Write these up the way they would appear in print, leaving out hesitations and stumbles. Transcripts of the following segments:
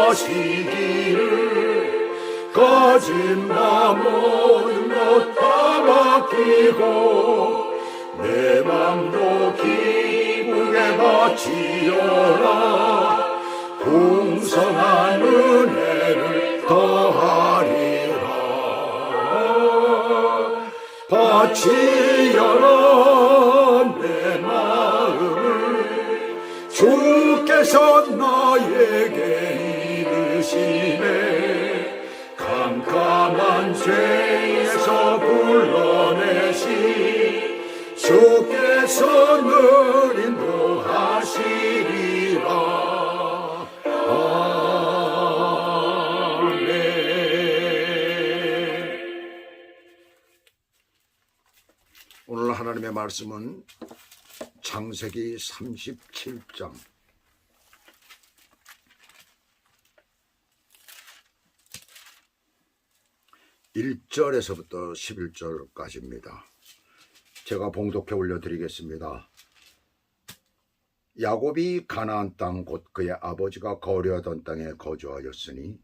하시기를 가진 맘 모든 것 다 맡기고 내 맘도 기쁘게 바치어라 풍성한 은혜를 더하리라 바치어라 내 마음을 주께서 나에게 이르시네 깜깜한 죄에서 불러내시 주께서 늘 인도하시리라 아멘. 오늘 하나님의 말씀은 창세기 37장 1절에서부터 11절까지입니다. 제가 봉독해 올려드리겠습니다. 야곱이 가나안 땅 곧 그의 아버지가 거류하던 땅에 거주하였으니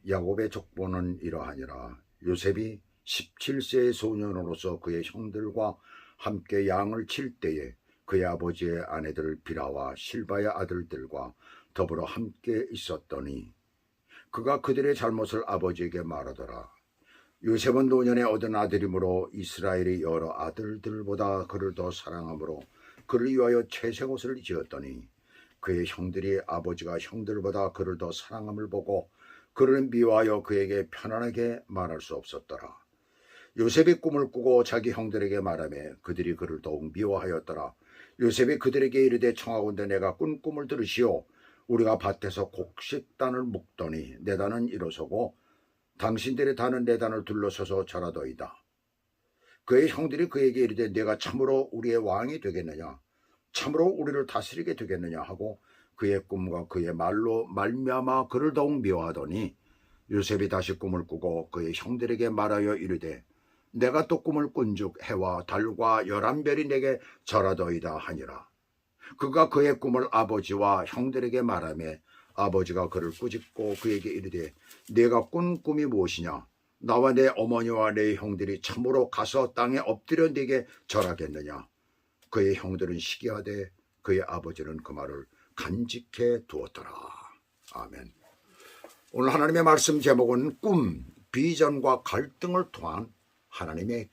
야곱의 족보는 이러하니라. 요셉이 17세의 소년으로서 그의 형들과 함께 양을 칠 때에 그의 아버지의 아내들 비라와 실바의 아들들과 더불어 함께 있었더니 그가 그들의 잘못을 아버지에게 말하더라. 요셉은 노년에 얻은 아들이므로 이스라엘의 여러 아들들보다 그를 더 사랑하므로 그를 위하여 채색옷을 지었더니 그의 형들이 아버지가 형들보다 그를 더 사랑함을 보고 그를 미워하여 그에게 편안하게 말할 수 없었더라. 요셉이 꿈을 꾸고 자기 형들에게 말하며 그들이 그를 더욱 미워하였더라. 요셉이 그들에게 이르되 청하건대 내가 꾼 꿈을 들으시오. 우리가 밭에서 곡식단을 묶더니 내 단은 일어서고 당신들의 단은 내 단을 둘러서서 절하더이다. 그의 형들이 그에게 이르되 내가 참으로 우리의 왕이 되겠느냐 참으로 우리를 다스리게 되겠느냐 하고 그의 꿈과 그의 말로 말미암아 그를 더욱 미워하더니 요셉이 다시 꿈을 꾸고 그의 형들에게 말하여 이르되 내가 또 꿈을 꾼즉 해와 달과 11별이 내게 절하더이다 하니라. 그가 그의 꿈을 아버지와 형들에게 말하며 아버지가 그를 꾸짖고 그에게 이르되 내가 꾼 꿈이 무엇이냐 나와 내 어머니와 내 형들이 참으로 가서 땅에 엎드려 네게 절하겠느냐. 그의 형들은 시기하되 그의 아버지는 그 말을 간직해 두었더라. 아멘. 오늘 하나님의 말씀 제목은 꿈, 비전과 갈등을 통한 하나님의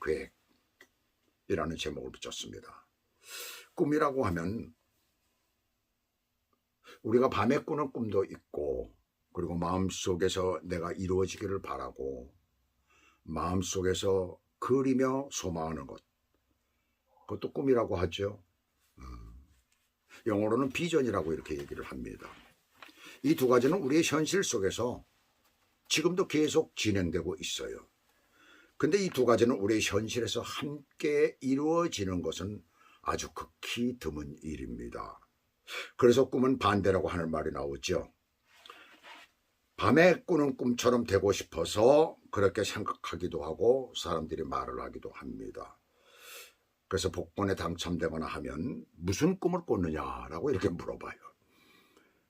계획이라는 제목을 붙였습니다. 꿈이라고 하면 우리가 밤에 꾸는 꿈도 있고 그리고 마음속에서 내가 이루어지기를 바라고 마음속에서 그리며 소망하는 것 그것도 꿈이라고 하죠. 영어로는 비전이라고 이렇게 얘기를 합니다. 이 두 가지는 우리의 현실 속에서 지금도 계속 진행되고 있어요. 근데 이 두 가지는 우리의 현실에서 함께 이루어지는 것은 아주 극히 드문 일입니다. 그래서 꿈은 반대라고 하는 말이 나오죠. 밤에 꾸는 꿈처럼 되고 싶어서 그렇게 생각하기도 하고 사람들이 말을 하기도 합니다. 그래서 복권에 당첨되거나 하면 무슨 꿈을 꿨느냐라고 이렇게 물어봐요.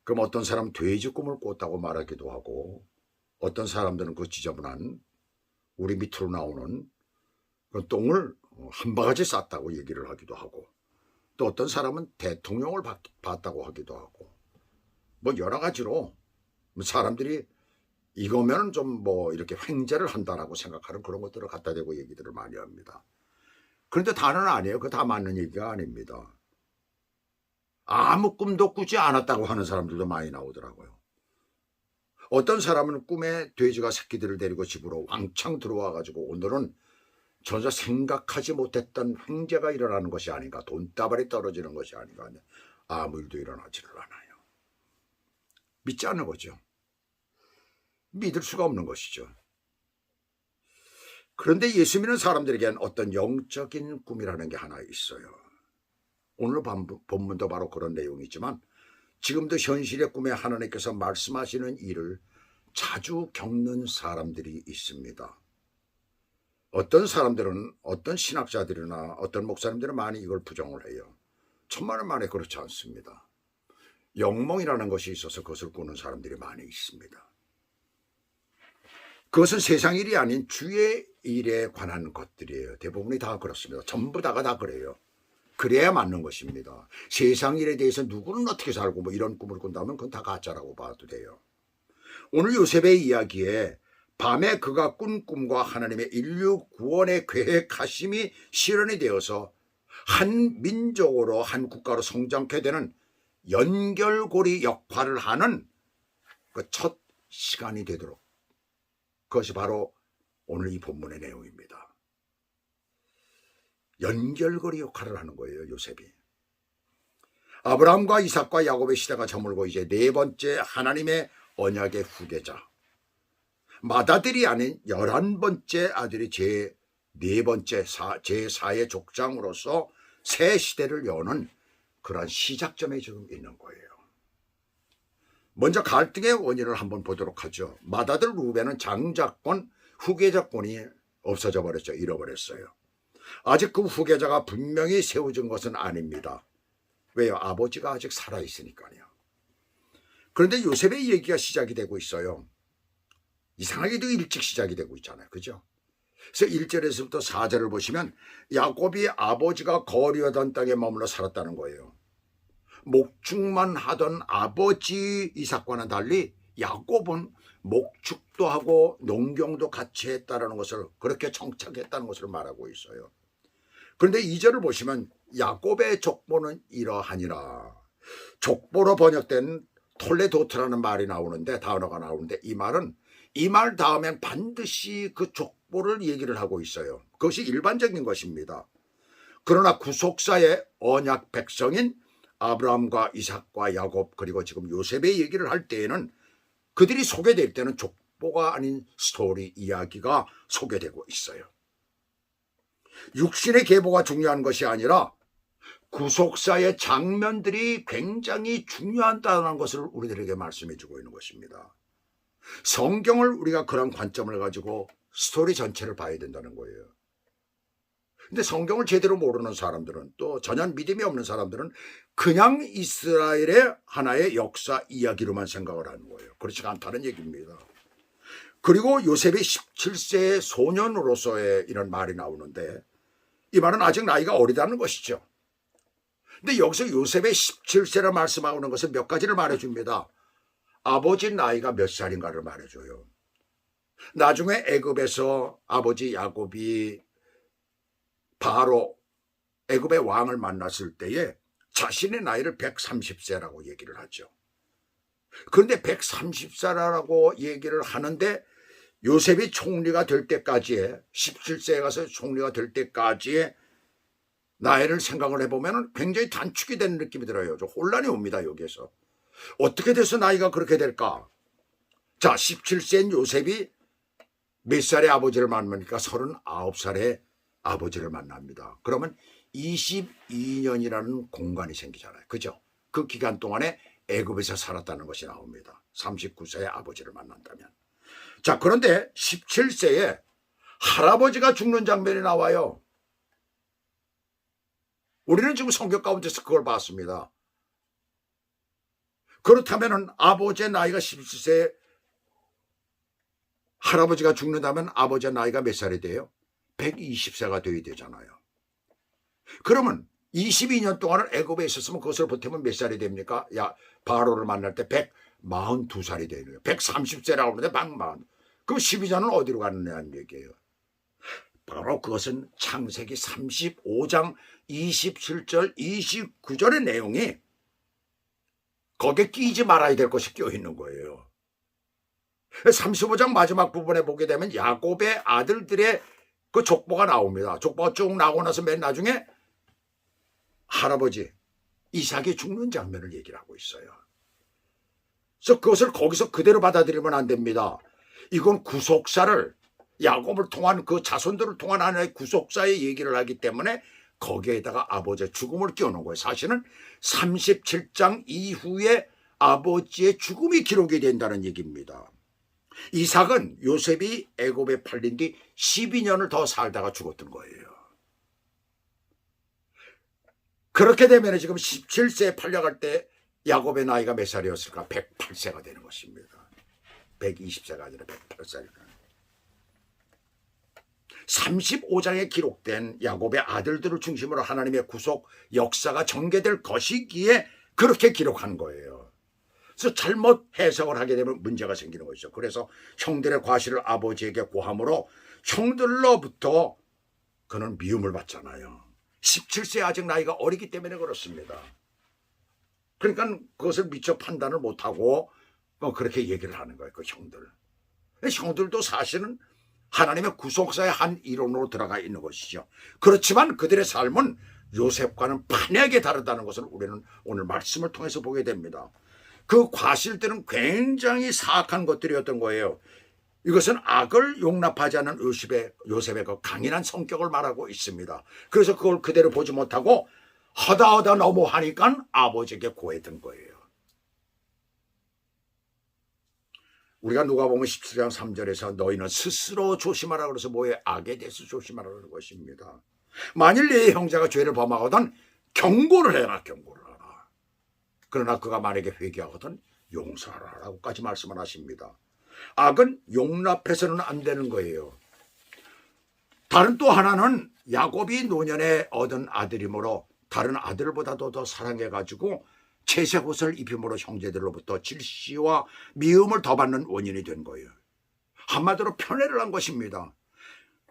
그럼 어떤 사람은 돼지 꿈을 꿨다고 말하기도 하고 어떤 사람들은 그 지저분한 우리 밑으로 나오는 그 똥을 한 바가지 쌌다고 얘기를 하기도 하고 또 어떤 사람은 대통령을 봤다고 하기도 하고 뭐 여러 가지로 사람들이 이거면 좀 뭐 이렇게 횡재를 한다라고 생각하는 그런 것들을 갖다 대고 얘기들을 많이 합니다. 그런데 다는 아니에요. 그거 다 맞는 얘기가 아닙니다. 아무 꿈도 꾸지 않았다고 하는 사람들도 많이 나오더라고요. 어떤 사람은 꿈에 돼지가 새끼들을 데리고 집으로 왕창 들어와가지고 오늘은 전혀 생각하지 못했던 횡재가 일어나는 것이 아닌가, 돈다발이 떨어지는 것이 아닌가, 아무 일도 일어나지를 않아요. 믿지 않는 거죠. 믿을 수가 없는 것이죠. 그런데 예수 믿는 사람들에게는 어떤 영적인 꿈이라는 게 하나 있어요. 오늘 본문도 바로 그런 내용이지만 지금도 현실의 꿈에 하나님께서 말씀하시는 일을 자주 겪는 사람들이 있습니다. 어떤 사람들은, 어떤 신학자들이나 어떤 목사님들은 많이 이걸 부정을 해요. 천만은 만에 그렇지 않습니다. 영몽이라는 것이 있어서 그것을 꾸는 사람들이 많이 있습니다. 그것은 세상 일이 아닌 주의 일에 관한 것들이에요. 대부분이 다 그렇습니다. 전부 다가 다 그래요. 그래야 맞는 것입니다. 세상 일에 대해서 누구는 어떻게 살고 뭐 이런 꿈을 꾼다면 그건 다 가짜라고 봐도 돼요. 오늘 요셉의 이야기에 밤에 그가 꾼 꿈과 하나님의 인류 구원의 계획하심이 실현이 되어서 한 민족으로 한 국가로 성장케 되는 연결고리 역할을 하는 그 첫 시간이 되도록, 그것이 바로 오늘 이 본문의 내용입니다. 연결고리 역할을 하는 거예요, 요셉이. 아브라함과 이삭과 야곱의 시대가 저물고 이제 네 번째 하나님의 언약의 후계자, 맏아들이 아닌 11번째 아들이 제4의 족장으로서 새 시대를 여는 그런 시작점에 지금 있는 거예요. 먼저 갈등의 원인을 한번 보도록 하죠. 맏아들 루벤은 장자권, 후계자권이 없어져 버렸죠. 잃어버렸어요. 아직 그 후계자가 분명히 세워진 것은 아닙니다. 왜요? 아버지가 아직 살아있으니까요. 그런데 요셉의 얘기가 시작이 되고 있어요. 이상하게도 일찍 시작이 되고 있잖아요. 그죠? 그래서 1절에서부터 4절을 보시면 야곱이 아버지가 거류하던 땅에 머물러 살았다는 거예요. 목축만 하던 아버지 이삭과는 달리 야곱은 목축도 하고 농경도 같이 했다는 것을, 그렇게 정착했다는 것을 말하고 있어요. 그런데 2절을 보시면 야곱의 족보는 이러하니라. 족보로 번역된 톨레도트라는 말이 나오는데, 단어가 나오는데, 이 말 다음엔 반드시 그 족보를 얘기를 하고 있어요. 그것이 일반적인 것입니다. 그러나 구속사의 언약 백성인 아브라함과 이삭과 야곱, 그리고 지금 요셉의 얘기를 할 때에는, 그들이 소개될 때는 족보가 아닌 스토리 이야기가 소개되고 있어요. 육신의 계보가 중요한 것이 아니라 구속사의 장면들이 굉장히 중요하다는 것을 우리들에게 말씀해 주고 있는 것입니다. 성경을 우리가 그런 관점을 가지고 스토리 전체를 봐야 된다는 거예요. 근데 성경을 제대로 모르는 사람들은, 또 전혀 믿음이 없는 사람들은 그냥 이스라엘의 하나의 역사 이야기로만 생각을 하는 거예요. 그렇지 않다는 얘기입니다. 그리고 요셉이 17세의 소년으로서의 이런 말이 나오는데, 이 말은 아직 나이가 어리다는 것이죠. 근데 여기서 요셉의 17세라 말씀하는 것은 몇 가지를 말해줍니다. 아버지 나이가 몇 살인가를 말해줘요. 나중에 애굽에서 아버지 야곱이 바로 애굽의 왕을 만났을 때에 자신의 나이를 130세라고 얘기를 하죠. 그런데 130세라고 얘기를 하는데 요셉이 총리가 될 때까지의, 17세에 가서 총리가 될 때까지의 나이를 생각을 해보면 굉장히 단축이 되는 느낌이 들어요. 좀 혼란이 옵니다. 여기에서 어떻게 돼서 나이가 그렇게 될까? 자, 17세인 요셉이 몇 살에 아버지를 만납니까? 39살에 아버지를 만납니다. 그러면 22년이라는 공간이 생기잖아요. 그죠? 그 기간 동안에 애굽에서 살았다는 것이 나옵니다. 39세에 아버지를 만난다면. 자, 그런데 17세에 할아버지가 죽는 장면이 나와요. 우리는 지금 성경 가운데서 그걸 봤습니다. 그렇다면 아버지의 나이가 17세에 할아버지가 죽는다면 아버지의 나이가 몇 살이 돼요? 120세가 되어야 되잖아요. 그러면 22년 동안을 애굽에 있었으면 그것을 보태면 몇 살이 됩니까? 바로를 만날 때 142살이 되는 거예요. 130세라고 하는데 140. 그럼 12년은 어디로 가느냐는 얘기예요. 바로 그것은 창세기 35장 27절 29절의 내용이 거기에 끼지 말아야 될 것이 껴있는 거예요. 35장 마지막 부분에 보게 되면 야곱의 아들들의 그 족보가 나옵니다. 족보가 쭉 나오고 나서 맨 나중에 할아버지 이삭이 죽는 장면을 얘기를 하고 있어요. 그래서 그것을 거기서 그대로 받아들이면 안 됩니다. 이건 구속사를, 야곱을 통한 그 자손들을 통한 하나의 구속사의 얘기를 하기 때문에 거기에다가 아버지의 죽음을 끼워놓은 거예요. 사실은 37장 이후에 아버지의 죽음이 기록이 된다는 얘기입니다. 이삭은 요셉이 애굽에 팔린 뒤 12년을 더 살다가 죽었던 거예요. 그렇게 되면 지금 17세에 팔려갈 때 야곱의 나이가 몇 살이었을까? 108세가 되는 것입니다. 120세가 아니라 108살이다. 35장에 기록된 야곱의 아들들을 중심으로 하나님의 구속 역사가 전개될 것이기에 그렇게 기록한 거예요. 그래서 잘못 해석을 하게 되면 문제가 생기는 것이죠. 그래서 형들의 과실을 아버지에게 고함으로 형들로부터 그는 미움을 받잖아요. 17세 아직 나이가 어리기 때문에 그렇습니다. 그러니까 그것을 미처 판단을 못하고 그렇게 얘기를 하는 거예요. 그 형들. 형들도 사실은 하나님의 구속사의 한 이론으로 들어가 있는 것이죠. 그렇지만 그들의 삶은 요셉과는 판이하게 다르다는 것을 우리는 오늘 말씀을 통해서 보게 됩니다. 그 과실들은 굉장히 사악한 것들이었던 거예요. 이것은 악을 용납하지 않는 요셉의 그 강인한 성격을 말하고 있습니다. 그래서 그걸 그대로 보지 못하고 하다 너무하니까 아버지에게 고했던 거예요. 우리가 누가복음 17장 3절에서 너희는 스스로 조심하라 그래서 뭐에 악에 대해서 조심하라는 것입니다. 만일 네 형제가 죄를 범하거든 경고를 해라. 경고를 하라. 그러나 그가 만약에 회개하거든 용서하라라고까지 말씀을 하십니다. 악은 용납해서는 안 되는 거예요. 다른 또 하나는 야곱이 노년에 얻은 아들이므로 다른 아들보다도 더 사랑해가지고 채색옷을 입힘으로 형제들로부터 질시와 미움을 더 받는 원인이 된 거예요. 한마디로 편애를 한 것입니다.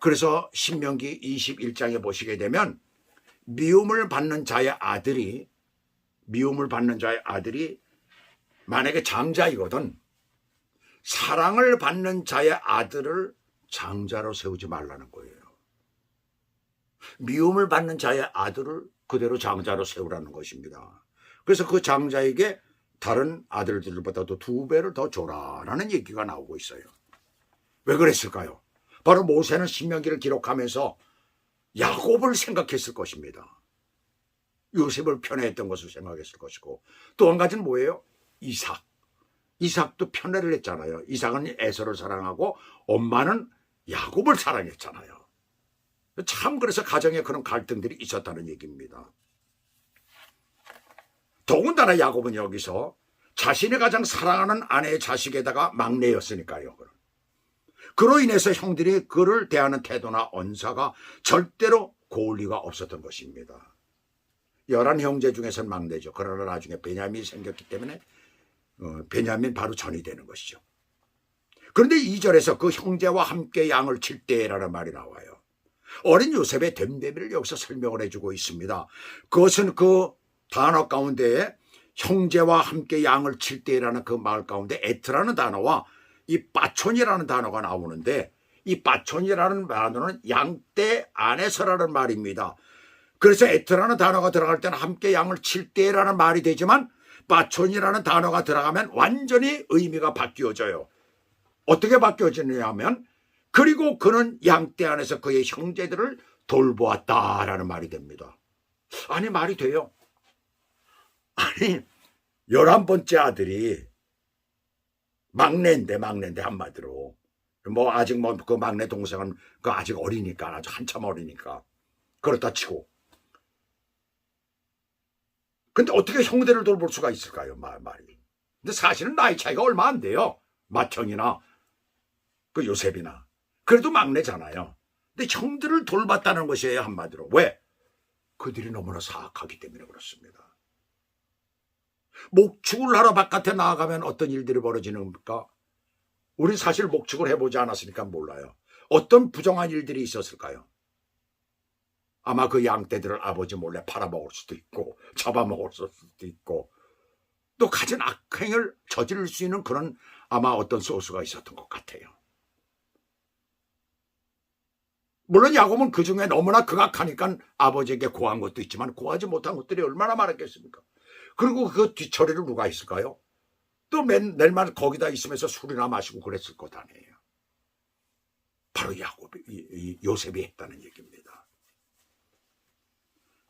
그래서 신명기 21장에 보시게 되면 미움을 받는 자의 아들이 만약에 장자이거든 사랑을 받는 자의 아들을 장자로 세우지 말라는 거예요. 미움을 받는 자의 아들을 그대로 장자로 세우라는 것입니다. 그래서 그 장자에게 다른 아들들보다도 2배를 더 줘라라는 얘기가 나오고 있어요. 왜 그랬을까요? 바로 모세는 신명기를 기록하면서 야곱을 생각했을 것입니다. 요셉을 편애했던 것을 생각했을 것이고 또 한 가지는 뭐예요? 이삭도 편애를 했잖아요. 이삭은 에서를 사랑하고 엄마는 야곱을 사랑했잖아요. 참 그래서 가정에 그런 갈등들이 있었다는 얘기입니다. 더군다나 야곱은 여기서 자신이 가장 사랑하는 아내의 자식에다가 막내였으니까요. 그로 인해서 형들이 그를 대하는 태도나 언사가 절대로 고울 리가 없었던 것입니다. 11형제 중에서는 막내죠. 그러나 나중에 베냐민이 생겼기 때문에 베냐민 바로 전이 되는 것이죠. 그런데 2절에서 그 형제와 함께 양을 칠 때라는 말이 나와요. 어린 요셉의 됨됨이를 여기서 설명을 해주고 있습니다. 그것은 그 단어 가운데에 형제와 함께 양을 칠 때라는 그 말 가운데 에트라는 단어와 이 빠촌이라는 단어가 나오는데 이 빠촌이라는 단어는 양떼 안에서라는 말입니다. 그래서 에트라는 단어가 들어갈 때는 함께 양을 칠 때라는 말이 되지만 빠촌이라는 단어가 들어가면 완전히 의미가 바뀌어져요. 어떻게 바뀌어지느냐 하면 그리고 그는 양떼 안에서 그의 형제들을 돌보았다라는 말이 됩니다. 아니 말이 돼요. 아니 11번째 아들이 막내인데 한마디로 뭐 아직 뭐 그 막내 동생은 그 아직 어리니까 아주 한참 어리니까 그렇다 치고 근데 어떻게 형제를 돌볼 수가 있을까요? 말이. 근데 사실은 나이 차이가 얼마 안 돼요. 맏형이나 그 요셉이나 그래도 막내잖아요. 근데 형들을 돌봤다는 것이에요. 한마디로. 왜? 그들이 너무나 사악하기 때문에 그렇습니다. 목축을 하러 바깥에 나아가면 어떤 일들이 벌어지는 겁니까? 우린 사실 목축을 해보지 않았으니까 몰라요. 어떤 부정한 일들이 있었을까요? 아마 그 양떼들을 아버지 몰래 팔아먹을 수도 있고 잡아먹을 수도 있고 또 가진 악행을 저지를 수 있는 그런 아마 어떤 소스가 있었던 것 같아요. 물론 야곱은 그 중에 너무나 극악하니까 아버지에게 고한 것도 있지만 고하지 못한 것들이 얼마나 많았겠습니까? 그리고 그 뒤처리를 누가 했을까요? 또 맨날 거기다 있으면서 술이나 마시고 그랬을 것 아니에요. 바로 요셉이 했다는 얘기입니다.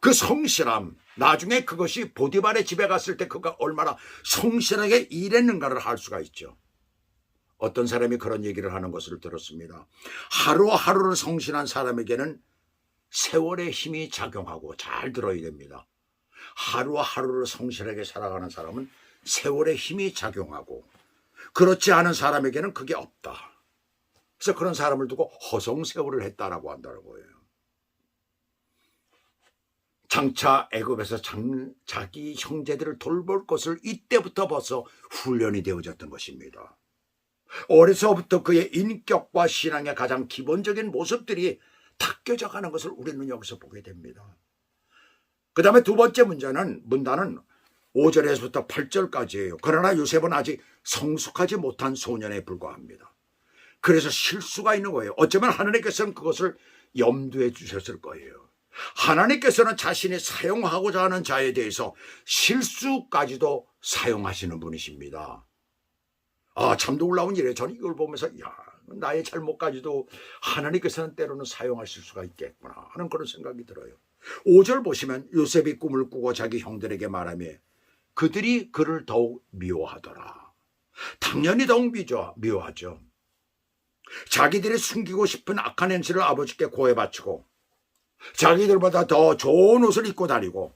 그 성실함, 나중에 그것이 보디발의 집에 갔을 때 그가 얼마나 성실하게 일했는가를 알 수가 있죠. 어떤 사람이 그런 얘기를 하는 것을 들었습니다. 하루하루를 성실한 사람에게는 세월의 힘이 작용하고 잘 들어야 됩니다. 하루하루를 성실하게 살아가는 사람은 세월의 힘이 작용하고 그렇지 않은 사람에게는 그게 없다. 그래서 그런 사람을 두고 허송세월을 했다라고 한다는 거예요. 장차 애굽에서 자기 형제들을 돌볼 것을 이때부터 벌써 훈련이 되어졌던 것입니다. 어려서부터 그의 인격과 신앙의 가장 기본적인 모습들이 닦여져 가는 것을 우리는 여기서 보게 됩니다. 그 다음에 두 번째 문단은 5절에서부터 8절까지예요. 그러나 요셉은 아직 성숙하지 못한 소년에 불과합니다. 그래서 실수가 있는 거예요. 어쩌면 하나님께서는 그것을 염두에 주셨을 거예요. 하나님께서는 자신이 사용하고자 하는 자에 대해서 실수까지도 사용하시는 분이십니다. 참 놀라운 일이에요. 저는 이걸 보면서 나의 잘못까지도 하나님께서는 때로는 사용하실 수가 있겠구나 하는 그런 생각이 들어요. 5절 보시면 요셉이 꿈을 꾸고 자기 형들에게 말하며 그들이 그를 더욱 미워하더라. 당연히 더욱 미워하죠. 자기들이 숨기고 싶은 악한 행실을 아버지께 고해 바치고 자기들보다 더 좋은 옷을 입고 다니고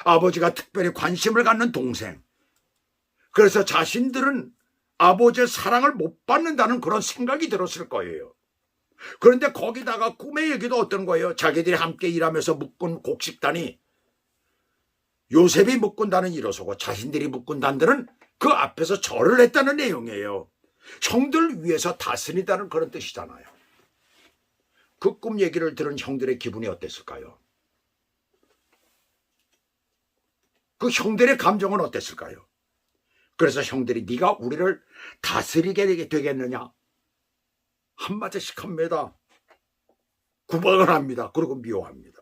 아버지가 특별히 관심을 갖는 동생, 그래서 자신들은 아버지의 사랑을 못 받는다는 그런 생각이 들었을 거예요. 그런데 거기다가 꿈의 얘기도 어떤 거예요? 자기들이 함께 일하면서 묶은 곡식단이 요셉이 묶은다는 일어서고 자신들이 묶은단들은 그 앞에서 절을 했다는 내용이에요. 형들 위해서 다스린다는 그런 뜻이잖아요. 그 꿈 얘기를 들은 형들의 기분이 어땠을까요? 그 형들의 감정은 어땠을까요? 그래서 형들이 네가 우리를 다스리게 되겠느냐? 한마디씩 합니다. 구박을 합니다. 그리고 미워합니다.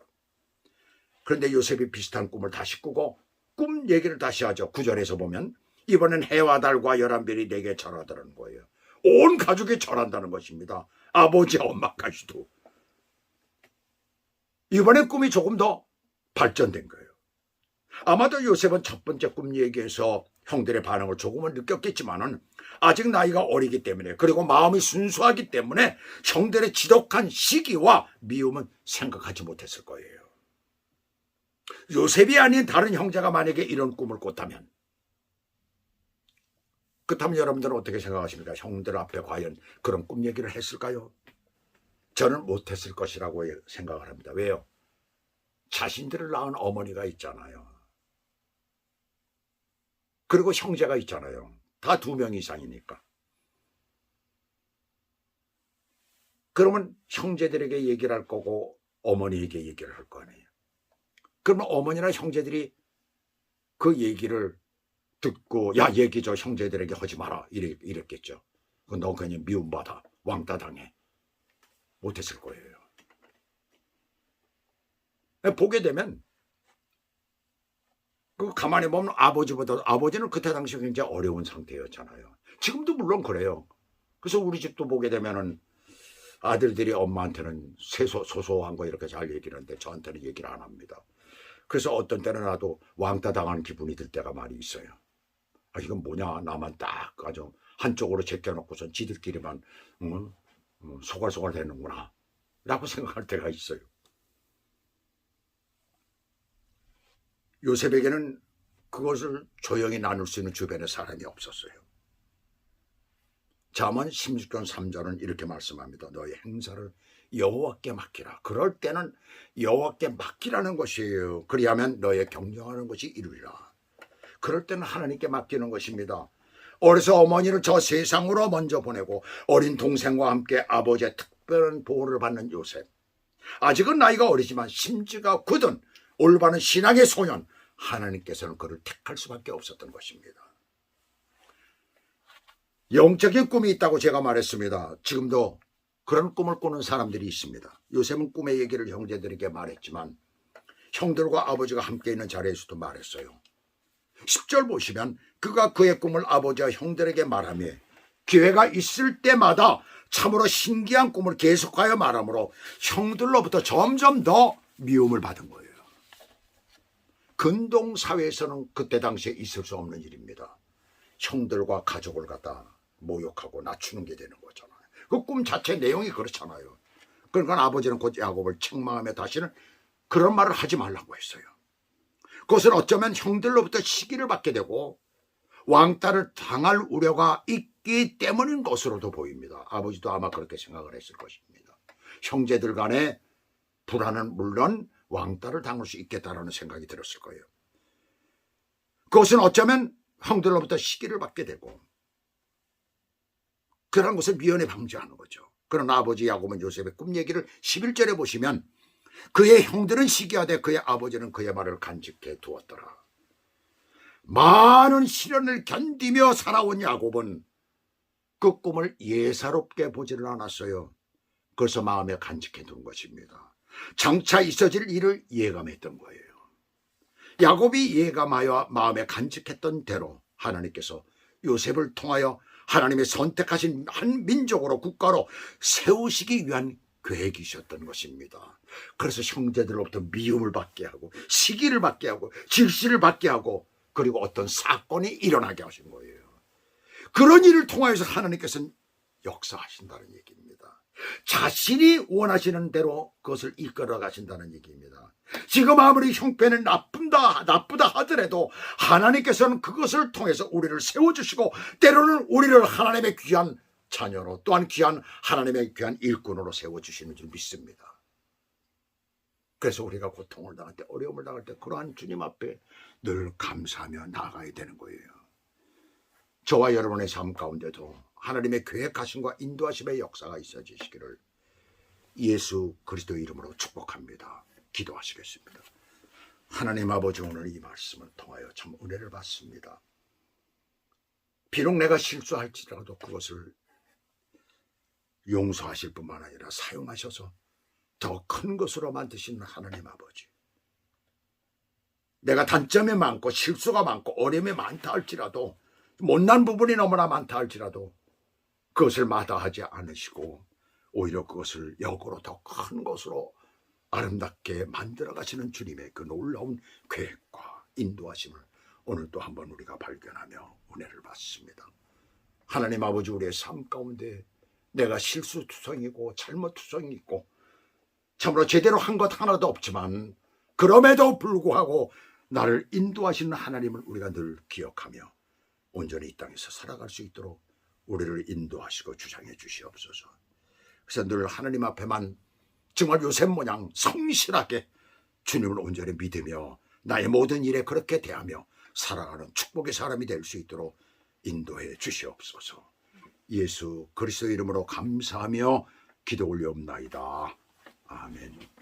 그런데 요셉이 비슷한 꿈을 다시 꾸고 꿈 얘기를 다시 하죠. 9절에서 보면 이번엔 해와 달과 11별이 내게 절하더라는 거예요. 온 가족이 절한다는 것입니다. 아버지와 엄마까지도. 이번엔 꿈이 조금 더 발전된 거예요. 아마도 요셉은 첫 번째 꿈 얘기에서 형들의 반응을 조금은 느꼈겠지만은 아직 나이가 어리기 때문에 그리고 마음이 순수하기 때문에 형들의 지독한 시기와 미움은 생각하지 못했을 거예요. 요셉이 아닌 다른 형제가 만약에 이런 꿈을 꿨다면 그렇다면 여러분들은 어떻게 생각하십니까? 형들 앞에 과연 그런 꿈 얘기를 했을까요? 저는 못했을 것이라고 생각을 합니다. 왜요? 자신들을 낳은 어머니가 있잖아요. 그리고 형제가 있잖아요. 다 2명 이상이니까. 그러면 형제들에게 얘기를 할 거고 어머니에게 얘기를 할 거 아니에요. 그러면 어머니나 형제들이 그 얘기를 듣고 야 얘기 저 형제들에게 하지 마라 이랬겠죠. 너 그냥 미움받아 왕따 당해. 못했을 거예요. 보게 되면 그 가만히 보면 아버지는 그때 당시 굉장히 어려운 상태였잖아요. 지금도 물론 그래요. 그래서 우리 집도 보게 되면은 아들들이 엄마한테는 소소한 거 이렇게 잘 얘기를 하는데 저한테는 얘기를 안 합니다. 그래서 어떤 때는 나도 왕따 당하는 기분이 들 때가 많이 있어요. 이건 뭐냐, 나만 딱 아주 한쪽으로 제껴놓고선 지들끼리만 소갈소갈 되는구나 라고 생각할 때가 있어요. 요셉에게는 그것을 조용히 나눌 수 있는 주변에 사람이 없었어요. 잠언 16장 3절은 이렇게 말씀합니다. 너의 행사를 여호와께 맡기라. 그럴 때는 여호와께 맡기라는 것이에요. 그리하면 너의 경영하는 것이 이루리라. 그럴 때는 하나님께 맡기는 것입니다. 어려서 어머니를 저 세상으로 먼저 보내고 어린 동생과 함께 아버지의 특별한 보호를 받는 요셉. 아직은 나이가 어리지만 심지가 굳은 올바른 신앙의 소년, 하나님께서는 그를 택할 수밖에 없었던 것입니다. 영적인 꿈이 있다고 제가 말했습니다. 지금도 그런 꿈을 꾸는 사람들이 있습니다. 요셉은 꿈의 얘기를 형제들에게 말했지만 형들과 아버지가 함께 있는 자리에서도 말했어요. 10절 보시면 그가 그의 꿈을 아버지와 형들에게 말하며 기회가 있을 때마다 참으로 신기한 꿈을 계속하여 말하므로 형들로부터 점점 더 미움을 받은 거예요. 근동사회에서는 그때 당시에 있을 수 없는 일입니다. 형들과 가족을 갖다 모욕하고 낮추는 게 되는 거잖아요. 그 꿈 자체 내용이 그렇잖아요. 그러니까 아버지는 곧 야곱을 책망하며 다시는 그런 말을 하지 말라고 했어요. 그것은 어쩌면 형들로부터 시기를 받게 되고 왕따를 당할 우려가 있기 때문인 것으로도 보입니다. 아버지도 아마 그렇게 생각을 했을 것입니다. 형제들 간의 불안은 물론 왕따를 당할 수 있겠다라는 생각이 들었을 거예요. 그것은 어쩌면 형들로부터 시기를 받게 되고 그런 것을 미연에 방지하는 거죠. 그러나 아버지 야곱은 요셉의 꿈 얘기를 11절에 보시면 그의 형들은 시기하되 그의 아버지는 그의 말을 간직해 두었더라. 많은 시련을 견디며 살아온 야곱은 그 꿈을 예사롭게 보지를 않았어요. 그래서 마음에 간직해 둔 것입니다. 장차 있어질 일을 예감했던 거예요. 야곱이 예감하여 마음에 간직했던 대로 하나님께서 요셉을 통하여 하나님의 선택하신 한 민족으로 국가로 세우시기 위한 계획이셨던 것입니다. 그래서 형제들로부터 미움을 받게 하고 시기를 받게 하고 질시를 받게 하고 그리고 어떤 사건이 일어나게 하신 거예요. 그런 일을 통하여서 하나님께서는 역사하신다는 얘기입니다. 자신이 원하시는 대로 그것을 이끌어 가신다는 얘기입니다. 지금 아무리 형편은 나쁘다 하더라도 하나님께서는 그것을 통해서 우리를 세워주시고 때로는 우리를 하나님의 귀한 자녀로 또한 귀한 하나님의 귀한 일꾼으로 세워주시는 줄 믿습니다. 그래서 우리가 고통을 당할 때 어려움을 당할 때 그러한 주님 앞에 늘 감사하며 나아가야 되는 거예요. 저와 여러분의 삶 가운데도 하나님의 계획하심과 인도하심의 역사가 있어지시기를 예수 그리스도 이름으로 축복합니다. 기도하시겠습니다. 하나님 아버지, 오늘 이 말씀을 통하여 참 은혜를 받습니다. 비록 내가 실수할지라도 그것을 용서하실 뿐만 아니라 사용하셔서 더 큰 것으로 만드시는 하나님 아버지, 내가 단점이 많고 실수가 많고 어려움이 많다 할지라도 못난 부분이 너무나 많다 할지라도 그것을 마다하지 않으시고 오히려 그것을 역으로 더 큰 것으로 아름답게 만들어 가시는 주님의 그 놀라운 계획과 인도하심을 오늘 또 한번 우리가 발견하며 은혜를 받습니다. 하나님 아버지, 우리의 삶 가운데 내가 실수투성이고 잘못투성이 있고 참으로 제대로 한 것 하나도 없지만 그럼에도 불구하고 나를 인도하시는 하나님을 우리가 늘 기억하며 온전히 이 땅에서 살아갈 수 있도록 우리를 인도하시고 주장해 주시옵소서. 그래서 늘 하나님 앞에만 정말 요셉 모양 성실하게 주님을 온전히 믿으며 나의 모든 일에 그렇게 대하며 살아가는 축복의 사람이 될 수 있도록 인도해 주시옵소서. 예수 그리스도 이름으로 감사하며 기도 올려옵나이다. 아멘.